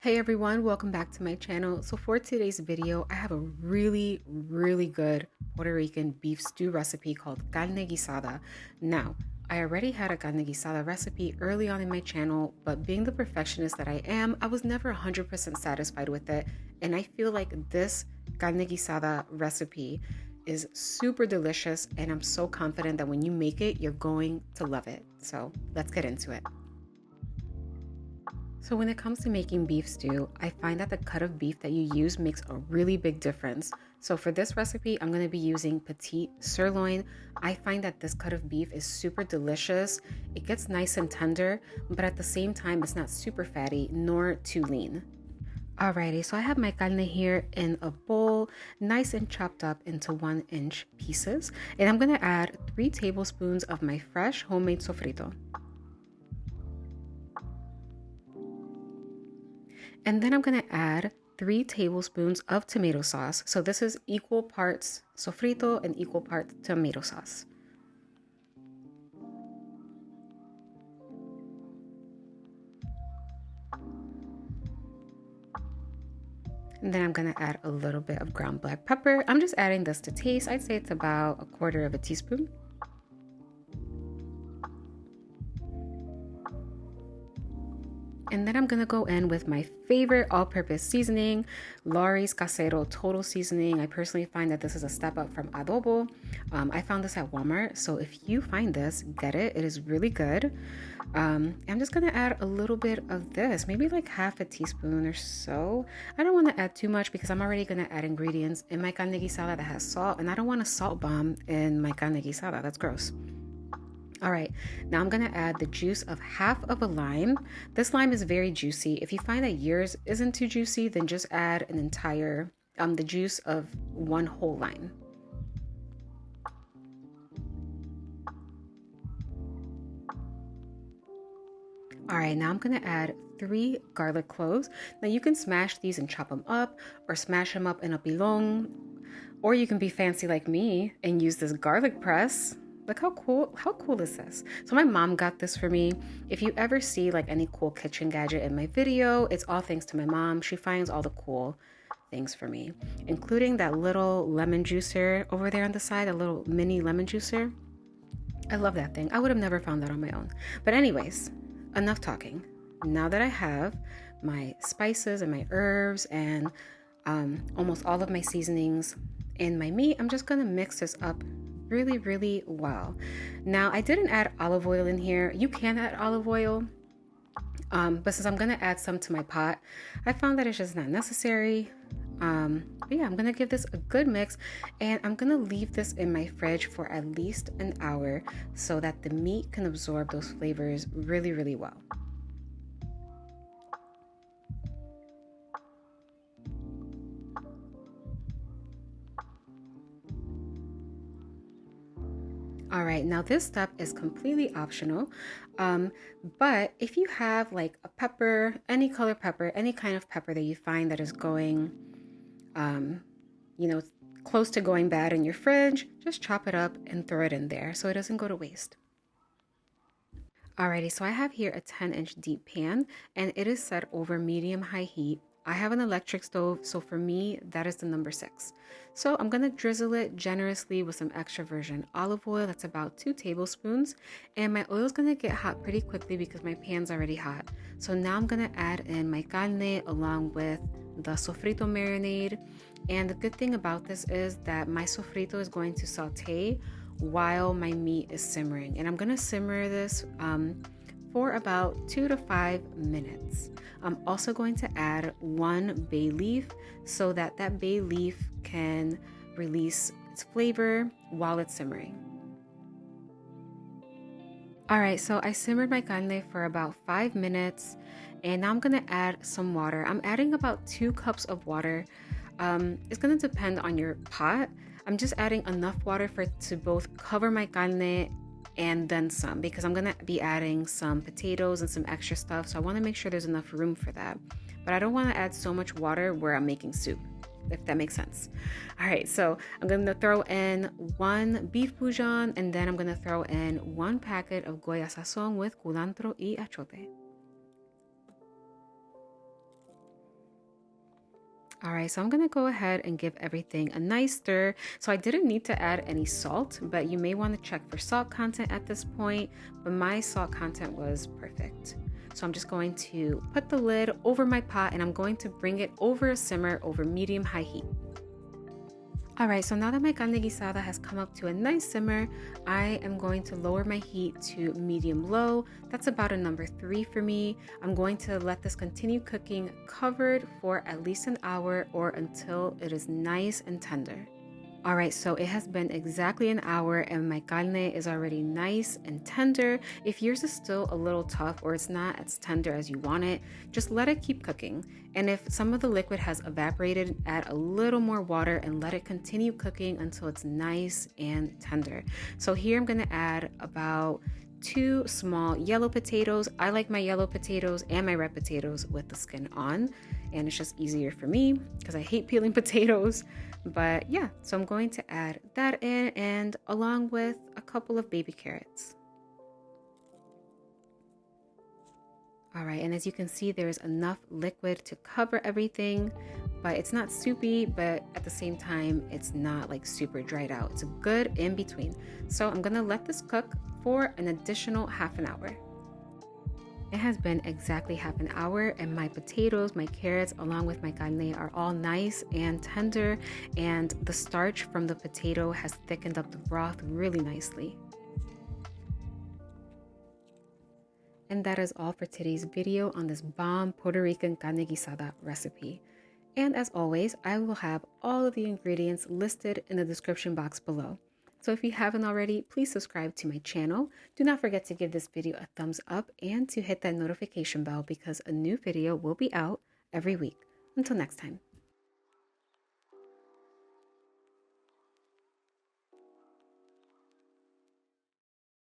Hey everyone, welcome back to my channel. So for today's video, I have a really good Puerto Rican beef stew recipe called Carne Guisada. Now, I already had a Carne Guisada recipe early on in my channel, but being the perfectionist that I am, I was never 100% satisfied with it. And I feel like this Carne Guisada recipe is super delicious, and I'm so confident that when you make it, you're going to love it. So let's get into it. So when it comes to making beef stew, I find that the cut of beef that you use makes a really big difference. So for this recipe, I'm going to be using petite sirloin. I find that this cut of beef is super delicious. It gets nice and tender, but at the same time, it's not super fatty nor too lean. Alrighty, so I have my carne here in a bowl, nice and chopped up into 1-inch pieces. And I'm going to add 3 tablespoons of my fresh homemade sofrito. And then I'm going to add 3 tablespoons of tomato sauce. So this is equal parts sofrito and equal parts tomato sauce. And then I'm going to add a little bit of ground black pepper. I'm just adding this to taste. I'd say it's about 1/4 teaspoon. And then I'm gonna go in with my favorite all-purpose seasoning, Lawry's Casero Total Seasoning. I personally find that this is a step up from Adobo. I found this at Walmart, so if you find this, get it. It is really good. I'm just gonna add a little bit of this, maybe like 1/2 teaspoon or so. I don't wanna add too much because I'm already gonna add ingredients in my carne guisada that has salt, and I don't want a salt bomb in my carne guisada. That's gross. All right, now I'm gonna add the juice of 1/2 of a lime. This lime is very juicy. If you find that yours isn't too juicy, then just add an entire, the juice of 1 whole lime. All right, now I'm gonna add 3 garlic cloves. Now you can smash these and chop them up or smash them up in a bouillon, or you can be fancy like me and use this garlic press. Look how cool is this? So my mom got this for me. If you ever see like any cool kitchen gadget in my video, it's all thanks to my mom. She finds all the cool things for me, including that little lemon juicer over there on the side, a little mini lemon juicer. I love that thing. I would have never found that on my own. But anyways, enough talking. Now that I have my spices and my herbs and almost all of my seasonings in my meat, I'm just gonna mix this up really well. Now I didn't add olive oil in here. You can add olive oil, but since I'm gonna add some to my pot, I found that it's just not necessary. But yeah, I'm gonna give this a good mix, and I'm gonna leave this in my fridge for at least an hour so that the meat can absorb those flavors really well. All right, now this step is completely optional, but if you have like a pepper, any color pepper, any kind of pepper that you find that is going, you know, close to going bad in your fridge, just chop it up and throw it in there so it doesn't go to waste. Alrighty, so I have here a 10-inch deep pan, and it is set over medium-high heat. I have an electric stove, so for me, that is the number 6. So I'm gonna drizzle it generously with some extra virgin olive oil. That's about 2 tablespoons. And my oil is gonna get hot pretty quickly because my pan's already hot. So now I'm gonna add in my carne along with the sofrito marinade. And the good thing about this is that my sofrito is going to saute while my meat is simmering. And I'm gonna simmer this for about 2 to 5 minutes. I'm also going to add 1 bay leaf so that bay leaf can release its flavor while it's simmering. All right, so I simmered my carne for about 5 minutes, and now I'm gonna add some water. I'm adding about 2 cups of water. It's gonna depend on your pot. I'm just adding enough water for it to both cover my carne and then some, because I'm gonna be adding some potatoes and some extra stuff, so I want to make sure there's enough room for that, but I don't want to add so much water where I'm making soup, if that makes sense. All right, so I'm gonna throw in 1 beef bouillon, and then I'm gonna throw in 1 packet of sazón with culantro y achiote. All right, so I'm gonna go ahead and give everything a nice stir. So I didn't need to add any salt, but you may want to check for salt content at this point, but my salt content was perfect. So I'm just going to put the lid over my pot and I'm going to bring it over a simmer over medium-high heat. All right, so now that my carne guisada has come up to a nice simmer, I am going to lower my heat to medium-low. That's about a number 3 for me. I'm going to let this continue cooking covered for at least an hour or until it is nice and tender. All right, so it has been exactly an hour and my carne is already nice and tender. If yours is still a little tough or it's not as tender as you want it, just let it keep cooking. And if some of the liquid has evaporated, add a little more water and let it continue cooking until it's nice and tender. So here I'm gonna add about 2 small yellow potatoes. I like my yellow potatoes and my red potatoes with the skin on, and it's just easier for me because I hate peeling potatoes. But yeah, so I'm going to add that in and along with a couple of baby carrots. All right, and as you can see, there's enough liquid to cover everything, but it's not soupy, but at the same time, it's not like super dried out. It's a good in between. So I'm gonna let this cook for an additional half an hour. It has been exactly half an hour and my potatoes, my carrots, along with my carne are all nice and tender, and the starch from the potato has thickened up the broth really nicely. And that is all for today's video on this bomb Puerto Rican carne guisada recipe. And as always, I will have all of the ingredients listed in the description box below. So if you haven't already, please subscribe to my channel. Do not forget to give this video a thumbs up and to hit that notification bell because a new video will be out every week. Until next time.